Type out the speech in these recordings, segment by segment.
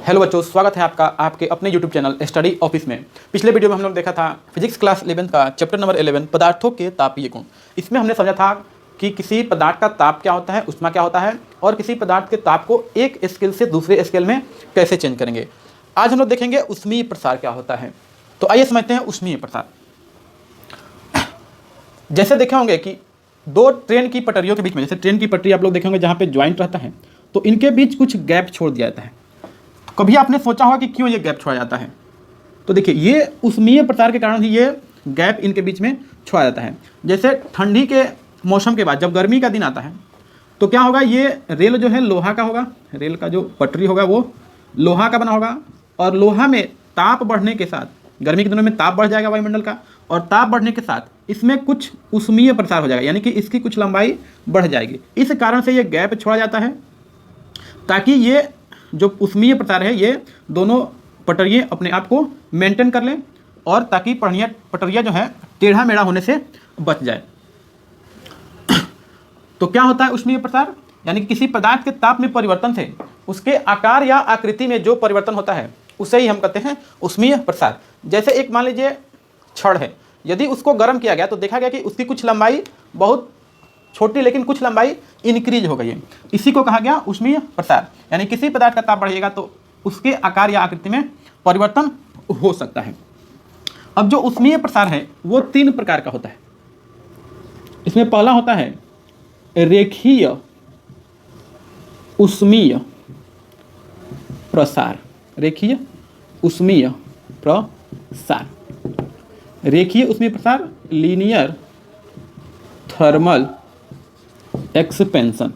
Hello बच्चों, स्वागत है आपका आपके अपने यूट्यूब चैनल स्टडी ऑफिस में। पिछले वीडियो में हम लोग देखा था फिजिक्स क्लास 11 का चैप्टर नंबर 11 पदार्थों के तापीय गुण। इसमें हमने समझा था कि किसी पदार्थ का ताप क्या होता है, ऊष्मा क्या होता है और किसी पदार्थ के ताप को एक स्केल से दूसरे स्केल में कैसे चेंज करेंगे। आज हम लोग देखेंगे ऊष्मीय प्रसार क्या होता है। तो आइए समझते हैं ऊष्मीय प्रसार। जैसे देखे होंगे कि दो ट्रेन की पटरियों के बीच में, जैसे ट्रेन की पटरी आप लोग देखेंगे जहाँ पे ज्वाइंट रहता है, तो इनके बीच कुछ गैप छोड़ दिया जाता है। कभी आपने सोचा होगा कि क्यों ये गैप छोड़ा जाता है? तो देखिए, ये ऊष्मीय प्रसार के कारण ही ये गैप इनके बीच में छोड़ा जाता है। जैसे ठंडी के मौसम के बाद जब गर्मी का दिन आता है तो क्या होगा, ये रेल जो है लोहा का होगा, रेल का जो पटरी होगा वो लोहा का बना होगा और लोहा में ताप बढ़ने के साथ, गर्मी के दिनों में ताप बढ़ जाएगा वायुमंडल का, और ताप बढ़ने के साथ इसमें कुछ ऊष्मीय प्रसार हो जाएगा, यानी कि इसकी कुछ लंबाई बढ़ जाएगी। इस कारण से ये गैप छोड़ा जाता है ताकि ये जो ऊष्मीय प्रसार है ये दोनों पटरियाँ अपने आप को मेंटेन कर लें और ताकि पटरियाँ जो है टेढ़ा मेढ़ा होने से बच जाए। तो क्या होता है ऊष्मीय प्रसार? यानी कि किसी पदार्थ के ताप में परिवर्तन से उसके आकार या आकृति में जो परिवर्तन होता है उसे ही हम कहते हैं ऊष्मीय प्रसार। जैसे एक मान लीजिए छड़ है, यदि उसको गर्म किया गया तो देखा गया कि उसकी कुछ लंबाई बहुत छोटी लेकिन कुछ लंबाई इंक्रीज हो गई है, इसी को कहा गया ऊष्मीय प्रसार। यानी किसी पदार्थ का ताप बढ़ेगा तो उसके आकार या आकृति में परिवर्तन हो सकता है। अब जो ऊष्मीय प्रसार है वो तीन प्रकार का होता है। इसमें पहला होता है रेखीय ऊष्मीय प्रसार। रेखीय ऊष्मीय प्रसार, रेखीय ऊष्मीय प्रसार, लीनियर थर्मल एक्सपेंशन।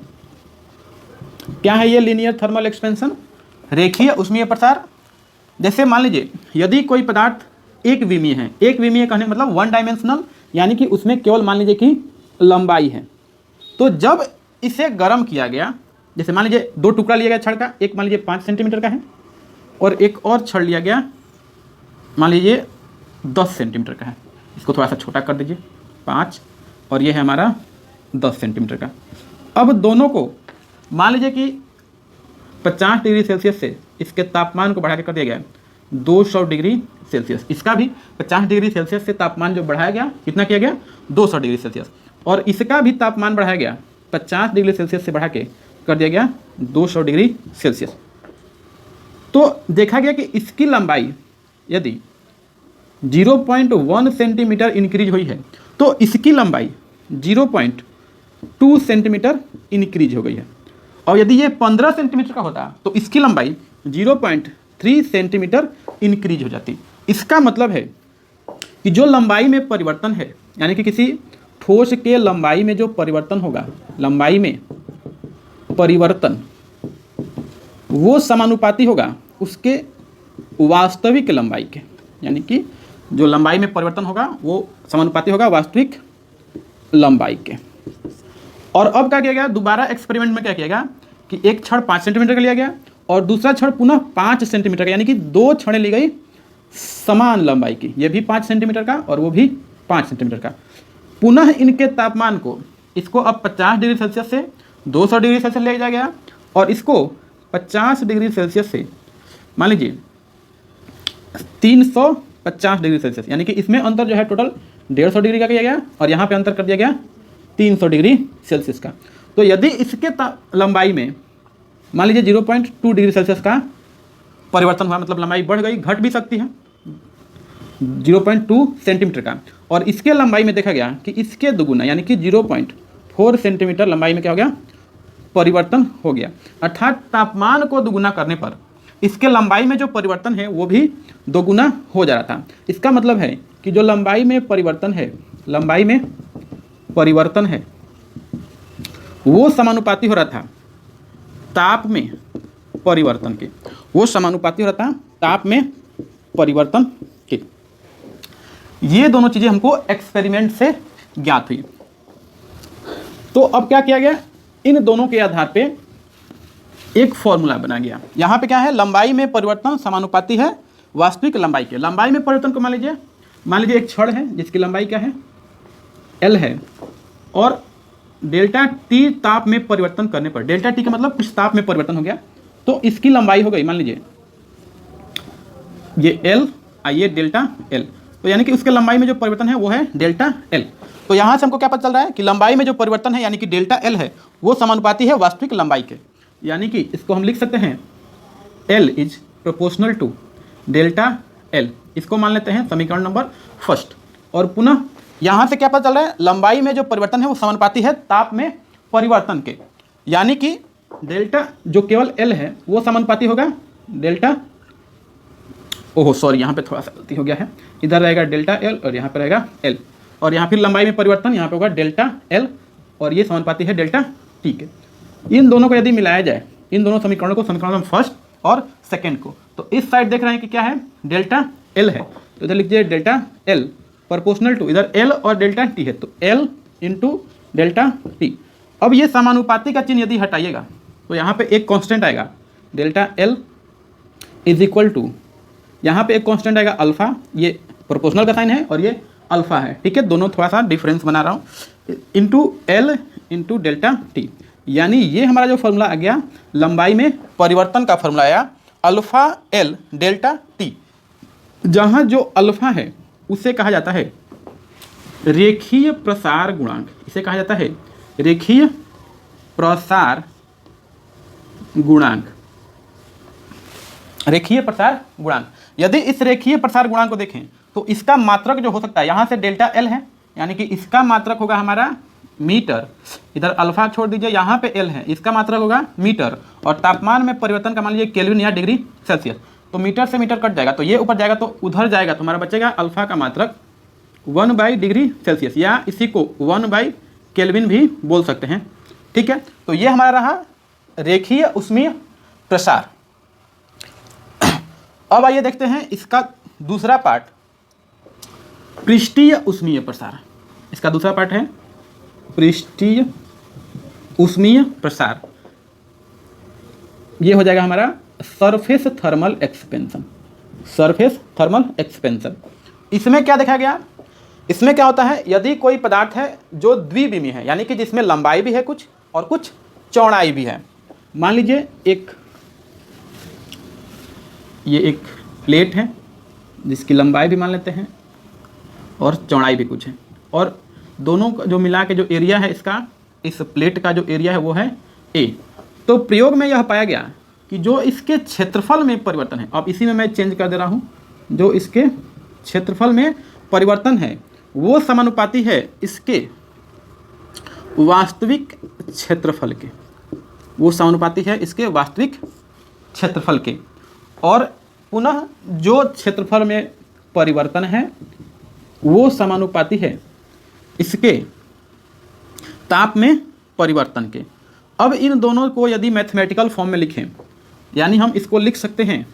क्या है ये लीनियर थर्मल एक्सपेंशन? रेखीय ऊष्मीय प्रसार। जैसे मान लीजिए यदि कोई पदार्थ एक विमीय है, एक विमीय कहने का मतलब वन डायमेंशनल, यानी कि उसमें केवल मान लीजिए कि लंबाई है, तो जब इसे गर्म किया गया, जैसे मान लीजिए दो टुकड़ा लिया गया छड़ का, एक मान लीजिए 5 सेंटीमीटर का है और एक और छड़ लिया गया मान लीजिए 10 सेंटीमीटर का है। इसको थोड़ा सा छोटा कर दीजिए, 5 और ये है हमारा 10 सेंटीमीटर का। अब दोनों को मान लीजिए कि 50 डिग्री सेल्सियस से इसके तापमान को बढ़ा के कर दिया गया 200 डिग्री सेल्सियस। इसका भी 50 डिग्री सेल्सियस से तापमान जो बढ़ाया गया, कितना किया गया? 200 डिग्री सेल्सियस। और इसका भी तापमान बढ़ाया गया 50 डिग्री सेल्सियस से बढ़ा के कर दिया गया 200 डिग्री सेल्सियस। तो देखा गया कि इसकी लंबाई यदि 0.1 सेंटीमीटर इंक्रीज हुई है तो इसकी लंबाई 0.2 सेंटीमीटर इंक्रीज हो गई है। और यदि ये 15 सेंटीमीटर का होता तो इसकी लंबाई 0.3 सेंटीमीटर इंक्रीज हो जाती। इसका मतलब है कि जो लंबाई में परिवर्तन है, यानी कि किसी ठोस के लंबाई में जो परिवर्तन होगा, लंबाई में परिवर्तन वो समानुपाती होगा उसके वास्तविक लंबाई के, यानी कि जो लंबाई में परिवर्तन होगा वो समानुपाती होगा वास्तविक लंबाई के। और अब क्या किया गया, दोबारा एक्सपेरिमेंट में क्या किया गया कि एक छड़ 5 सेंटीमीटर का लिया गया और दूसरा छड़ पुनः 5 सेंटीमीटर का, यानी कि दो छड़ें ली गई समान लंबाई की, ये भी 5 सेंटीमीटर का और वो भी 5 सेंटीमीटर का। पुनः इनके तापमान को, इसको अब 50 डिग्री सेल्सियस से 200 डिग्री सेल्सियस ले जाया गया और इसको 50 डिग्री सेल्सियस से मान लीजिए 350 डिग्री सेल्सियस, यानी कि इसमें अंतर जो है टोटल 150 डिग्री का किया गया और यहाँ पे अंतर कर दिया गया 300 डिग्री सेल्सियस का। तो यदि इसके लंबाई में मान लीजिए 0.2 डिग्री सेल्सियस का परिवर्तन हुआ, मतलब लंबाई बढ़ गई, घट भी सकती है 0.2 सेंटीमीटर का, और इसके लंबाई में देखा गया कि इसके दोगुना यानी कि 0.4 सेंटीमीटर लंबाई में क्या हो गया, परिवर्तन हो गया। अर्थात तापमान को दोगुना करने पर इसके लंबाई में जो परिवर्तन है वो भी दोगुना हो जा रहा था। इसका मतलब है कि जो लंबाई में परिवर्तन है, लंबाई में परिवर्तन है वो समानुपाती हो रहा था ताप में परिवर्तन के, वो समानुपाती हो रहा था ताप में परिवर्तन के। ये दोनों चीज़ें हमको एक्सपेरिमेंट से ज्ञात हुई। तो अब क्या किया गया, इन दोनों के आधार पे एक फॉर्मूला बना गया। यहाँ पे क्या है, लंबाई में परिवर्तन समानुपाती है वास्तविक लंबाई के। लंबाई में परिवर्तन को मान लीजिए एक छड़ है जिसकी लंबाई क्या है, L है, और डेल्टा टी ताप में परिवर्तन करने पर, डेल्टा टी का मतलब कुछ ताप में परिवर्तन हो गया, तो इसकी लंबाई हो गई मान लीजिए ये एल, ये डेल्टा एल, तो यानी कि उसके लंबाई में जो परिवर्तन है वो है डेल्टा एल। तो यहाँ से हमको क्या पता चल रहा है कि लंबाई में जो परिवर्तन है यानी कि डेल्टा एल है वो समानुपाती है वास्तविक लंबाई के, यानी कि इसको हम लिख सकते हैं L is proportional to delta L. इसको मान लेते हैं समीकरण नंबर फर्स्ट। और पुनः यहाँ से क्या पता चल रहा है, लंबाई में जो परिवर्तन है वो समानुपाती है ताप में परिवर्तन के, यानी कि डेल्टा जो केवल एल है वो समानुपाती होगा डेल्टा, ओहो सॉरी यहाँ पे थोड़ा सा गलती हो गया है, इधर रहेगा डेल्टा एल और यहाँ पे रहेगा एल, और यहाँ फिर लंबाई में परिवर्तन यहाँ पे होगा डेल्टा एल और ये समानुपाती है डेल्टा टी के। इन दोनों को यदि मिलाया जाए, इन दोनों समीकरणों को, समीकरण नंबर फर्स्ट और सेकेंड को, तो इस साइड देख रहे हैं कि क्या है, डेल्टा एल है, तो इधर लिख दीजिए डेल्टा एल प्रोपोर्शनल टू, इधर एल और डेल्टा टी है तो एल इंटू डेल्टा टी। अब ये समानुपाती का चिन्ह यदि हटाइएगा तो यहाँ पे एक कांस्टेंट आएगा delta L is equal to, यहाँ पे एक कांस्टेंट आएगा अल्फा, ये प्रोपोर्शनल का साइन है और ये अल्फा है, ठीक है, दोनों थोड़ा सा डिफरेंस बना रहा हूँ, into L into delta T, यानी ये हमारा जो फॉर्मूला आ गया लंबाई में परिवर्तन का फॉर्मूला आया अल्फा एल डेल्टा टी, जहाँ जो अल्फा है उसे कहा जाता है रेखीय प्रसार गुणांक, इसे कहा जाता है रेखीय प्रसार गुणांक, रेखीय प्रसार गुणांक। यदि इस रेखीय प्रसार गुणांक को देखें तो इसका मात्रक जो हो सकता है, यहाँ से डेल्टा एल है यानी कि इसका मात्रक होगा हमारा मीटर, इधर अल्फा छोड़ दीजिए, यहाँ पे एल है, इसका मात्रक होगा मीटर, और तापमान में परिवर्तन का मान लीजिए केल्विन या डिग्री सेल्सियस, तो मीटर से मीटर कट जाएगा तो ये ऊपर जाएगा तो उधर जाएगा तो हमारा बचेगा अल्फा का मात्रक 1/डिग्री सेल्सियस, या इसी को 1/केल्विन भी बोल सकते हैं, ठीक है। तो ये हमारा रहा रेखीय ऊष्मीय प्रसार। अब आइए देखते हैं इसका दूसरा पार्ट, पृष्ठीय ऊष्मीय प्रसार। इसका दूसरा पार्ट है पृष्ठीय ऊष्मीय प्रसार, ये हो जाएगा हमारा surface thermal expansion, surface thermal expansion. इसमें क्या देखा गया, इसमें क्या होता है, यदि कोई पदार्थ है जो द्विविमीय है यानी कि जिसमें लंबाई भी है कुछ और कुछ चौड़ाई भी है, मान लीजिए ये एक प्लेट है जिसकी लंबाई भी मान लेते हैं और चौड़ाई भी कुछ है, और दोनों का जो मिला के जो एरिया है इसका, इस प्लेट का जो एरिया है वो है ए। तो प्रयोग में यह पाया गया कि जो इसके क्षेत्रफल में परिवर्तन है, अब इसी में मैं चेंज कर दे रहा हूँ, जो इसके क्षेत्रफल में परिवर्तन है वो समानुपाती है इसके वास्तविक क्षेत्रफल के, वो समानुपाती है इसके वास्तविक क्षेत्रफल के, और पुनः जो क्षेत्रफल में परिवर्तन है वो समानुपाती है इसके ताप में परिवर्तन के। अब इन दोनों को यदि मैथमेटिकल फॉर्म में लिखें, यानी हम इसको लिख सकते हैं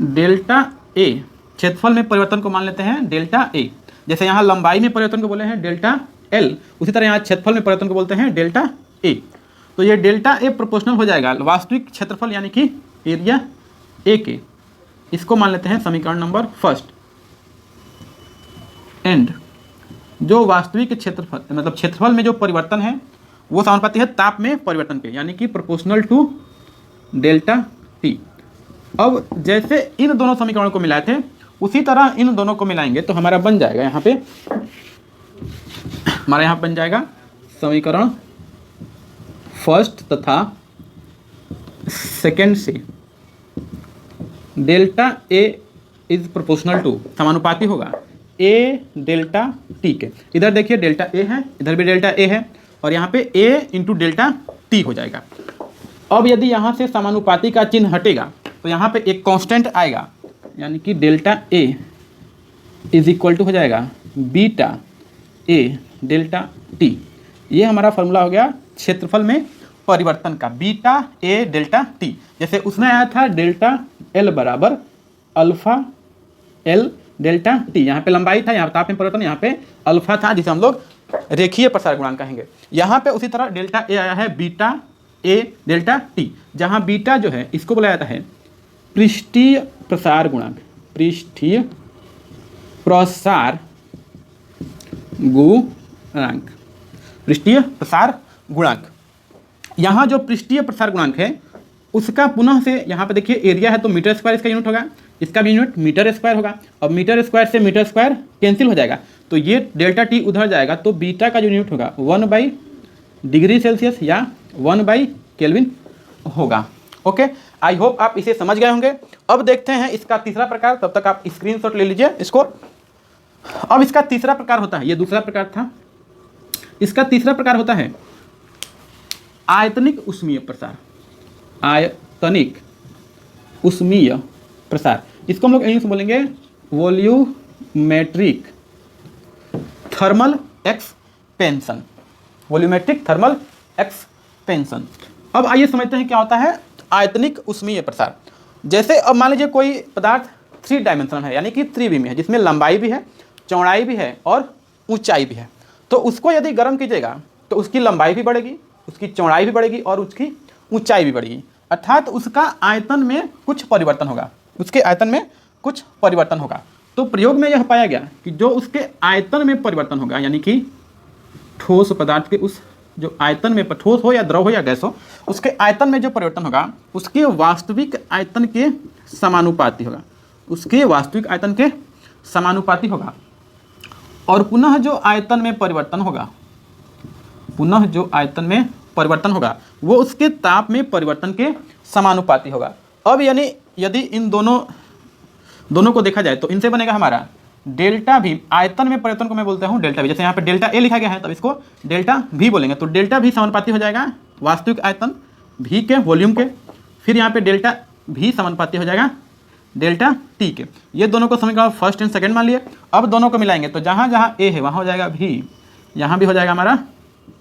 डेल्टा ए, क्षेत्रफल में परिवर्तन को मान लेते हैं डेल्टा ए, जैसे यहाँ लंबाई में परिवर्तन को बोले हैं डेल्टा एल, उसी तरह यहाँ क्षेत्रफल में परिवर्तन को बोलते हैं डेल्टा ए। तो ये डेल्टा ए प्रोपोर्शनल हो जाएगा वास्तविक क्षेत्रफल यानी कि एरिया ए के, इसको मान लेते हैं समीकरण नंबर फर्स्ट, एंड जो वास्तविक क्षेत्रफल मतलब क्षेत्रफल में जो परिवर्तन है वो समानुपाती है ताप में परिवर्तन के, यानी कि प्रोपोर्शनल टू डेल्टा टी। अब जैसे इन दोनों समीकरणों को मिलाए थे उसी तरह इन दोनों को मिलाएंगे तो हमारा बन जाएगा, यहाँ पे हमारा यहाँ बन जाएगा समीकरण फर्स्ट तथा सेकेंड से delta A is proportional to, समानुपाती होगा ए डेल्टा टी के। इधर देखिए डेल्टा ए है, इधर भी डेल्टा ए है, और यहाँ पे ए इंटू डेल्टा टी हो जाएगा। अब यदि यहाँ से समानुपाती का चिन्ह हटेगा तो यहाँ पे एक कांस्टेंट आएगा, यानी कि delta A is equal to हो जाएगा बीटा ए डेल्टा टी। ये हमारा फॉर्मूला हो गया क्षेत्रफल में परिवर्तन का, बीटा ए डेल्टा टी। जैसे उसमें आया था डेल्टा एल बराबर अल्फा एल डेल्टा टी, यहाँ पे लंबाई था, यहाँ ताप में परिवर्तन, यहाँ पे अल्फा था जिसे हम लोग रेखीय प्रसार गुणांक कहेंगे। यहाँ पे उसी तरह डेल्टा ए आया है बीटा ए डेल्टा टी, जहाँ बीटा जो है इसको बोला जाता है पृष्ठीय प्रसार गुणांक, पृष्ठीय प्रसार गुणांक, पृष्ठीय प्रसार गुणांक। यहाँ जो पृष्ठीय प्रसार गुणांक है उसका पुनः से यहाँ पे देखिए एरिया है तो मीटर स्क्वायर इसका यूनिट होगा, इसका भी यूनिट मीटर स्क्वायर होगा। अब मीटर स्क्वायर से मीटर स्क्वायर कैंसिल हो जाएगा तो ये डेल्टा टी उधर जाएगा, तो बीटा का जो यूनिट होगा 1/डिग्री सेल्सियस या 1/केल्विन होगा। ओके, आई होप आप इसे समझ गए होंगे। अब देखते हैं इसका तीसरा प्रकार, तब तक आप स्क्रीनशॉट ले लीजिए इसको। अब इसका तीसरा प्रकार होता है, ये दूसरा प्रकार था, इसका तीसरा प्रकार होता है आयतनिक ऊष्मीय प्रसार। आयतनिक ऊष्मीय प्रसार, इसको हम लोग इंग्लिश में बोलेंगे volumetric thermal expansion. Volumetric thermal expansion. अब आइए समझते हैं क्या होता है आयतनिक ऊष्मीय प्रसार। जैसे अब मान लीजिए कोई पदार्थ 3 डायमेंशनल है, यानी कि त्रिविमीय है, जिसमें लंबाई भी है, चौड़ाई भी है और ऊंचाई भी है। तो उसको यदि गर्म कीजिएगा तो उसकी लंबाई भी बढ़ेगी, उसकी चौड़ाई भी बढ़ेगी और उसकी ऊंचाई भी बढ़ेगी, अर्थात उसका आयतन में कुछ परिवर्तन होगा, उसके आयतन में कुछ परिवर्तन होगा। तो प्रयोग में यह पाया गया कि जो उसके आयतन में परिवर्तन होगा, यानी कि ठोस पदार्थ के उस जो आयतन में, ठोस हो या द्रव हो या गैस हो, उसके आयतन में जो परिवर्तन होगा उसके वास्तविक आयतन के समानुपाती होगा, उसके वास्तविक आयतन के समानुपाती होगा। और पुनः जो आयतन में परिवर्तन होगा, पुनः जो आयतन में परिवर्तन होगा वो उसके ताप में परिवर्तन के समानुपाती होगा। अब यानी यदि इन दोनों को देखा जाए तो इनसे बनेगा हमारा डेल्टा भी, आयतन में परिवर्तन को मैं बोलता हूँ डेल्टा भी। जैसे यहाँ पे डेल्टा ए लिखा गया है तब इसको डेल्टा भी बोलेंगे, तो डेल्टा भी समानुपाती हो जाएगा वास्तविक आयतन भी के वॉल्यूम के। फिर यहाँ पे डेल्टा भी समानुपाती हो जाएगा डेल्टा टी के। ये दोनों को समझ फर्स्ट एंड सेकंड मान लिए। अब दोनों को मिलाएंगे तो जहाँ जहाँ ए है वहाँ हो जाएगा भी, यहाँ भी हो जाएगा हमारा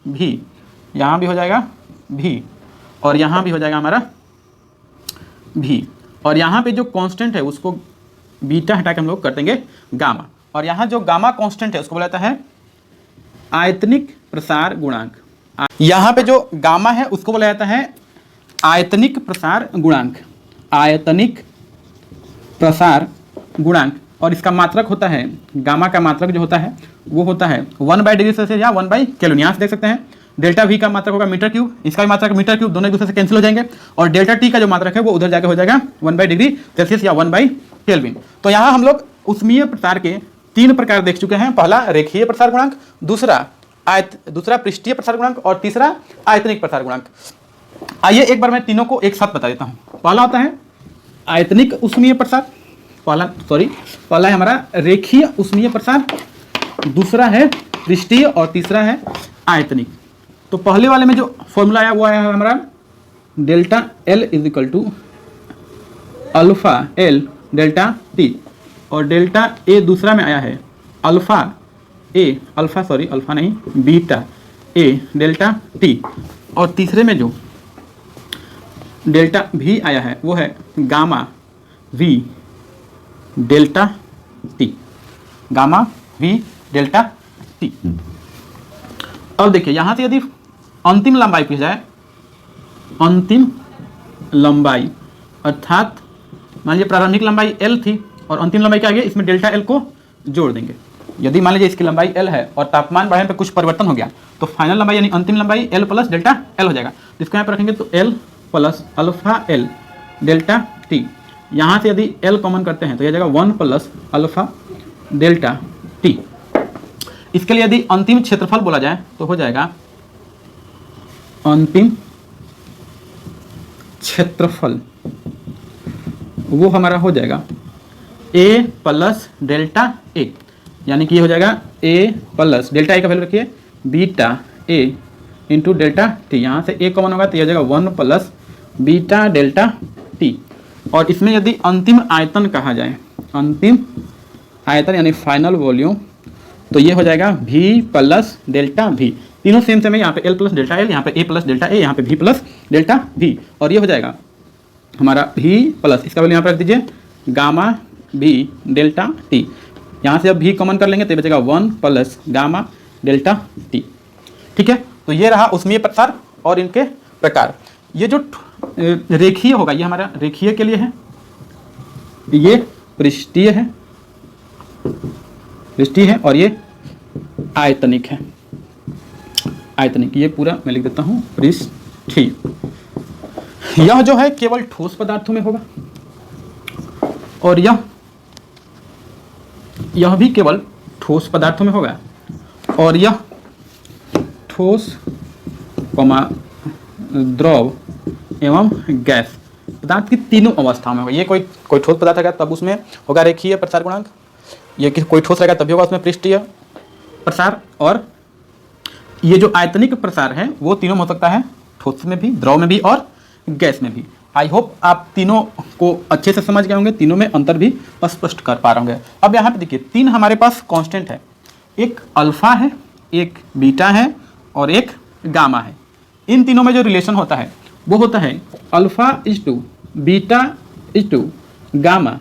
भी, यहाँ भी हो जाएगा भी और यहाँ भी हो जाएगा हमारा भी। और यहाँ पे जो कांस्टेंट है उसको बीटा हटा के हम लोग कर देंगे गामा, और यहाँ जो गामा कांस्टेंट है उसको बोला जाता है आयतनिक प्रसार गुणांक। यहाँ पे जो गामा है उसको बोला जाता है आयतनिक प्रसार गुणांक, आयतनिक प्रसार गुणांक। और इसका मात्रक होता है, गामा का मात्रक जो होता है वो होता है 1/डिग्री सेल्सियस या 1/केल्विन। यहाँ से देख सकते हैं डेल्टा वी का मात्रक होगा मीटर क्यूब, इसका भी मात्रक मीटर क्यूब, दोनों एक दूसरे से कैंसिल हो जाएंगे। और डेल्टा टी का जो मात्रक है वो उधर जाकर हो जाएगा 1/डिग्री सेल्सियस या 1/केल्विन। तो यहाँ हम लोग ऊष्मीय प्रसार के 3 प्रकार देख चुके हैं। पहला रेखीय प्रसार गुणांक, दूसरा पृष्ठीय प्रसार गुणांक और तीसरा आयतनिक प्रसार गुणांक। आइए एक बार मैं तीनों को एक साथ बता देता हूँ। पहला होता है आयतनिक ऊष्मीय प्रसार, पहला है हमारा रेखीय ऊष्मीय प्रसार, दूसरा है पृष्ठीय और तीसरा है आयतनिक। तो पहले वाले में जो फॉर्मूला आया वो आया है हमारा delta L is equal to alpha L delta T, और डेल्टा ए दूसरा में आया है बीटा ए डेल्टा टी, और तीसरे में जो डेल्टा भी आया है वो है gamma we delta T, gamma we delta T. अब देखिए यहाँ से यदि अंतिम लंबाई पूछा जाए, अंतिम लंबाई अर्थात मान लीजिए प्रारंभिक लंबाई L थी और अंतिम लंबाई क्या आ गया, इसमें डेल्टा L को जोड़ देंगे। यदि मान लीजिए इसकी लंबाई L है और तापमान बढ़ने पर कुछ परिवर्तन हो गया तो फाइनल लंबाई यानी अंतिम लंबाई L प्लस डेल्टा L हो जाएगा। तो इसको यहाँ पर रखेंगे तो L plus alpha L delta T. यहाँ से यदि L कॉमन करते हैं तो यह जाएगा 1 प्लस अल्फा डेल्टा टी। इसके लिए यदि अंतिम क्षेत्रफल बोला जाए तो हो जाएगा अंतिम क्षेत्रफल वो हमारा हो जाएगा A प्लस डेल्टा A, यानी कि ये हो जाएगा A प्लस डेल्टा A का वैल्यू रखिए beta A into delta T. यहाँ से A कॉमन होगा तो ये हो जाएगा 1 प्लस बीटा डेल्टा टी। और इसमें यदि अंतिम आयतन कहा जाए, अंतिम आयतन यानी फाइनल वॉल्यूम, तो ये हो जाएगा V प्लस डेल्टा V। तीनों सेम है, यहाँ पे L प्लस डेल्टा L, यहाँ पे A प्लस डेल्टा A, यहाँ पे V प्लस डेल्टा V। और ये हो जाएगा हमारा V प्लस, इसका वैल्यू यहाँ पर रख दीजिए गामा V डेल्टा T। यहाँ से अब V कॉमन कर लेंगे तो बचेगा 1 प्लस गामा डेल्टा T। ठीक है, तो ये रहा ऊष्मीय प्रसार और इनके प्रकार। ये जो रेखीय होगा ये हमारा रेखीय के लिए है, ये पृष्ठीय है, और ये आयतनिक है। आयतनिक ये पूरा मैं लिख देता हूँ पृष्ठीय। यह जो है केवल ठोस पदार्थों में होगा और यह भी केवल ठोस पदार्थों में होगा और यह ठोस द्रव एवं गैस पदार्थ की तीनों अवस्थाओं में होगा। ये कोई ठोस पदार्थ रहेगा तब उसमें होगा रेखीय प्रसार गुणांक, ये कोई ठोस रहेगा तभी होगा उसमें पृष्ठीय प्रसार, और ये जो आयतनिक प्रसार है वो तीनों में हो सकता है, ठोस में भी, द्रव में भी और गैस में भी। आई होप आप तीनों को अच्छे से समझ गए होंगे, तीनों में अंतर भी स्पष्ट कर पा रहे होंगे। अब यहाँ पे देखिए तीन हमारे पास कांस्टेंट है, एक अल्फा है, एक बीटा है और एक गामा है। इन तीनों में जो रिलेशन होता है वो होता है alpha is to beta is to gamma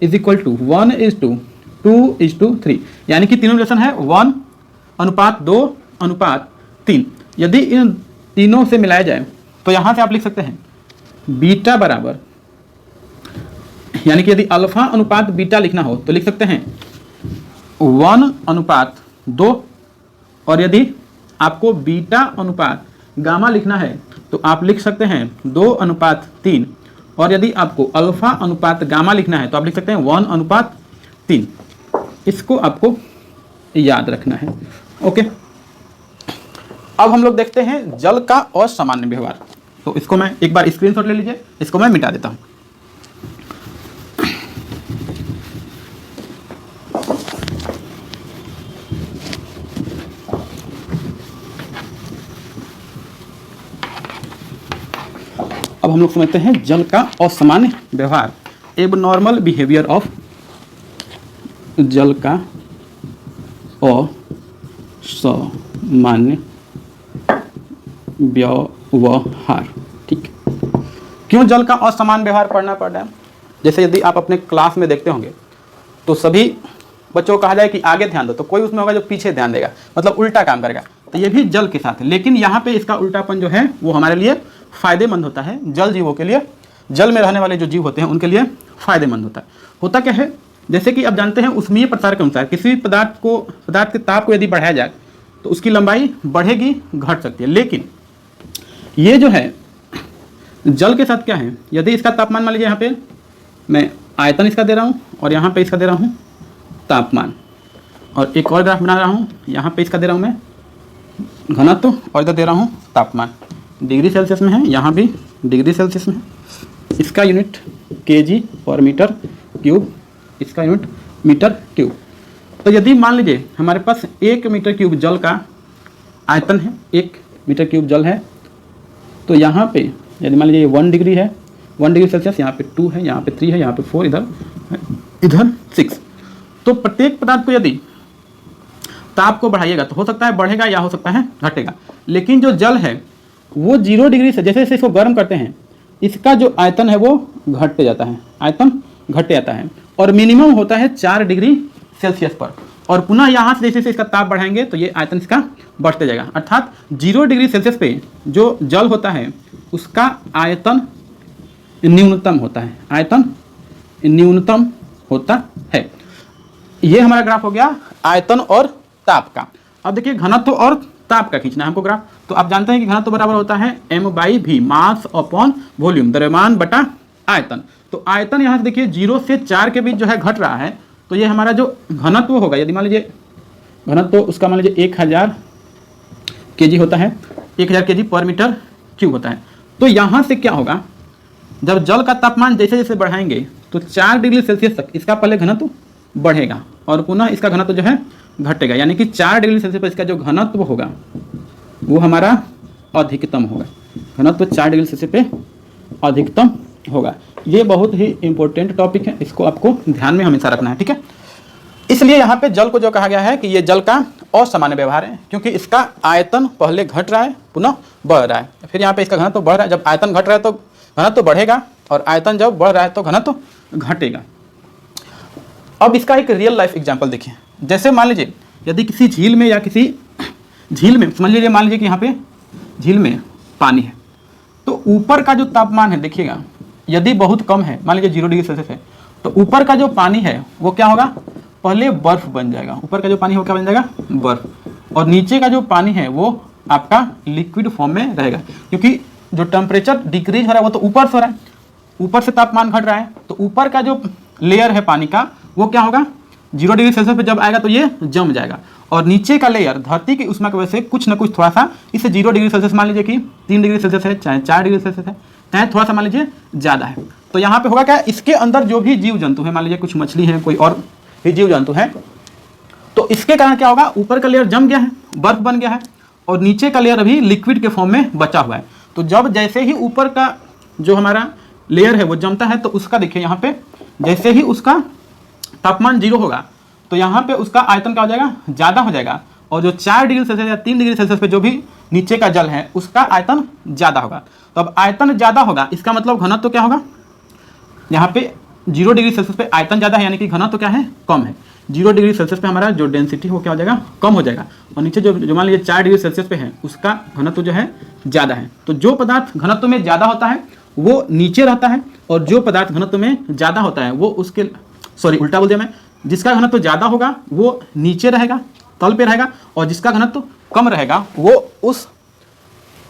is equal to 1:2:3, यानी कि तीनों रिलेशन है 1:2:3। यदि इन तीनों से मिलाया जाए तो यहाँ से आप लिख सकते हैं बीटा बराबर, यानी कि यदि अल्फा अनुपात बीटा लिखना हो तो लिख सकते हैं 1:2, और यदि आपको बीटा अनुपात गामा लिखना है तो आप लिख सकते हैं 2:3, और यदि आपको अल्फा अनुपात गामा लिखना है तो आप लिख सकते हैं 1:3। इसको आपको याद रखना है। ओके, अब हम लोग देखते हैं जल का असामान्य व्यवहार। तो इसको मैं एक बार स्क्रीनशॉट ले लीजिए, इसको मैं मिटा देता हूं। अब हम लोग समझते हैं जल का असामान्य व्यवहार, एबनॉर्मल बिहेवियर ऑफ जल का असामान्य व्यवहार। ठीक, क्यों जल का असामान्य व्यवहार पढ़ना पड़ रहा है? जैसे यदि आप अपने क्लास में देखते होंगे तो सभी बच्चों को कहा जाए कि आगे ध्यान दो, तो कोई उसमें होगा जो पीछे ध्यान देगा, मतलब उल्टा काम करेगा। तो ये भी जल के साथ है, लेकिन यहाँ पे इसका उल्टापन जो है वो हमारे लिए फायदेमंद होता है। जल जीवों के लिए, जल में रहने वाले जो जीव होते हैं उनके लिए फायदेमंद होता है। होता क्या है, जैसे कि आप जानते हैं उष्मीय प्रसार के अनुसार किसी भी पदार्थ के ताप को यदि बढ़ाया जाए तो उसकी लंबाई बढ़ेगी, घट सकती है। लेकिन ये जो है जल के साथ क्या है, यदि इसका तापमान मान लीजिए, यहाँ पे मैं आयतन इसका दे रहा हूँ और यहाँ पे इसका दे रहा हूँ तापमान, और एक और ग्राफ बना रहा हूँ, यहाँ पे इसका दे रहा हूँ मैं घनत्व और इधर दे रहा हूँ तापमान। डिग्री सेल्सियस में है, यहाँ भी डिग्री सेल्सियस में है। इसका यूनिट kg/m³, इसका यूनिट मीटर3। तो यदि मान लीजिए हमारे पास 1 मीटर3 जल का आयतन है, 1 मीटर3 जल है, तो यहाँ पे यदि मान लीजिए 1 डिग्री है, 1 डिग्री सेल्सियस, यहाँ पे 2 है, यहाँ पे 3 है, यहाँ पे 4, इधर 6। तो प्रत्येक पदार्थ को यदि ताप को बढ़ाइएगा तो हो सकता है बढ़ेगा या हो सकता है घटेगा। लेकिन जो जल है वो 0 डिग्री से जैसे जैसे इसको गर्म करते हैं इसका जो आयतन है वो घटते जाता है, आयतन घटते जाता है, और मिनिमम होता है 4 डिग्री सेल्सियस पर। और पुनः यहाँ से जैसे जैसे इसका ताप बढ़ाएंगे तो ये आयतन इसका बढ़ते जाएगा। अर्थात 0 डिग्री सेल्सियस पे जो जल होता है उसका आयतन न्यूनतम होता है, आयतन न्यूनतम होता है। ये हमारा ग्राफ हो गया आयतन और ताप का। अब देखिए घनत्व और ताप का खींचना है हमको ग्राफ। तो आप जानते हैं कि घनत्व बराबर होता है m/v, मास अपॉन वॉल्यूम, द्रव्यमान बटा आयतन। तो आयतन यहाँ से देखिए 0 से 4 के बीच जो है घट रहा है, तो ये हमारा जो घनत्व होगा, यदि मान लीजिए घनत्व उसका मान लीजिए 1000 kg होता है, 1000 kg/m³ होता है। तो यहाँ से क्या होगा, जब जल का तापमान जैसे जैसे बढ़ाएंगे तो 4 डिग्री सेल्सियस तक इसका पहले घनत्व बढ़ेगा और पुनः इसका घनत्व जो है घटेगा, यानी कि 4 डिग्री सेल्सियस पर इसका जो घनत्व होगा वो हमारा अधिकतम होगा। घनत्व 4 डिग्री सेल्सियस पे अधिकतम होगा। ये बहुत ही इंपॉर्टेंट टॉपिक है, इसको आपको ध्यान में हमेशा रखना है, ठीक है। इसलिए यहाँ पे जल को जो कहा गया है कि ये जल का असामान्य व्यवहार है, क्योंकि इसका आयतन पहले घट रहा है पुनः बढ़ रहा है, फिर यहाँ पे इसका घनत्व बढ़ रहा है। जब आयतन घट रहा है तो घनत्व बढ़ेगा और आयतन जब बढ़ रहा है तो घनत्व घटेगा। अब इसका एक रियल लाइफ एग्जांपल देखिए। जैसे मान लीजिए यदि किसी झील में या किसी झील में समझ लीजिए, मान लीजिए कि यहाँ पे झील में पानी है, तो ऊपर का जो तापमान है देखिएगा यदि बहुत कम है, मान लीजिए 0 डिग्री सेल्सियस है, तो ऊपर का जो पानी है वो क्या होगा, पहले बर्फ बन जाएगा। ऊपर का जो पानी है क्या बन जाएगा, बर्फ, और नीचे का जो पानी है वो आपका लिक्विड फॉर्म में रहेगा, क्योंकि जो टेम्परेचर डिक्रीज हो रहा है वो तो ऊपर से हो रहा है, ऊपर से तापमान घट रहा है, तो ऊपर का जो लेयर है पानी का वो क्या होगा, 0 डिग्री सेल्सियस पे जब आएगा तो ये जम जाएगा, और नीचे का लेयर धरती की उष्मा की वजह से कुछ ना कुछ थोड़ा सा, इसे 0 डिग्री सेल्सियस मान लीजिए कि 3 डिग्री सेल्सियस है, चाहे 4 डिग्री सेल्सियस है, चाहे थोड़ा सा मान लीजिए ज़्यादा है, तो यहाँ पे होगा क्या, इसके अंदर जो भी जीव जंतु है, मान लीजिए कुछ मछली है, कोई और भी जीव जंतु है, तो इसके कारण क्या होगा, ऊपर का लेयर जम गया है, बर्फ बन गया है, और नीचे का लेयर अभी लिक्विड के फॉर्म में बचा हुआ है। तो जब जैसे ही ऊपर का जो हमारा लेयर है वो जमता है, तो उसका देखिए यहाँ पे जैसे ही उसका तापमान 0 होगा तो यहाँ पे उसका आयतन क्या हो जाएगा, ज़्यादा हो जाएगा, और जो 4 डिग्री सेल्सियस या 3 डिग्री सेल्सियस पे जो भी नीचे का जल है उसका आयतन ज़्यादा होगा। तो अब आयतन ज़्यादा होगा, इसका मतलब घनत्व तो क्या होगा, यहाँ पे 0 डिग्री सेल्सियस पे आयतन ज़्यादा है, यानी कि घनत्व तो क्या है, कम है। 0 डिग्री सेल्सियस पे हमारा जो डेंसिटी हो क्या हो जाएगा, कम हो जाएगा, और नीचे जो मान लीजिए 4 डिग्री सेल्सियस पे है उसका घनत्व जो है ज़्यादा है। तो जो पदार्थ घनत्व में ज़्यादा होता है वो नीचे रहता है, और जो पदार्थ घनत्व में ज़्यादा होता है वो उसके, सॉरी उल्टा बोल दिया मैं, जिसका घनत्व ज़्यादा होगा वो नीचे रहेगा, तल पे रहेगा, और जिसका घनत्व कम रहेगा वो उस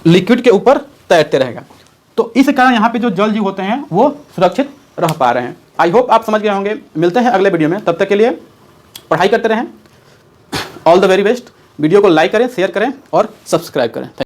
लिक्विड के ऊपर तैरते रहेगा। तो इस कारण यहाँ पे जो जल जीव होते हैं वो सुरक्षित रह पा रहे हैं। आई होप आप समझ गए होंगे। मिलते हैं अगले वीडियो में, तब तक के लिए पढ़ाई करते रहें। All the very best. Video को लाइक करें, शेयर करें और सब्सक्राइब करें।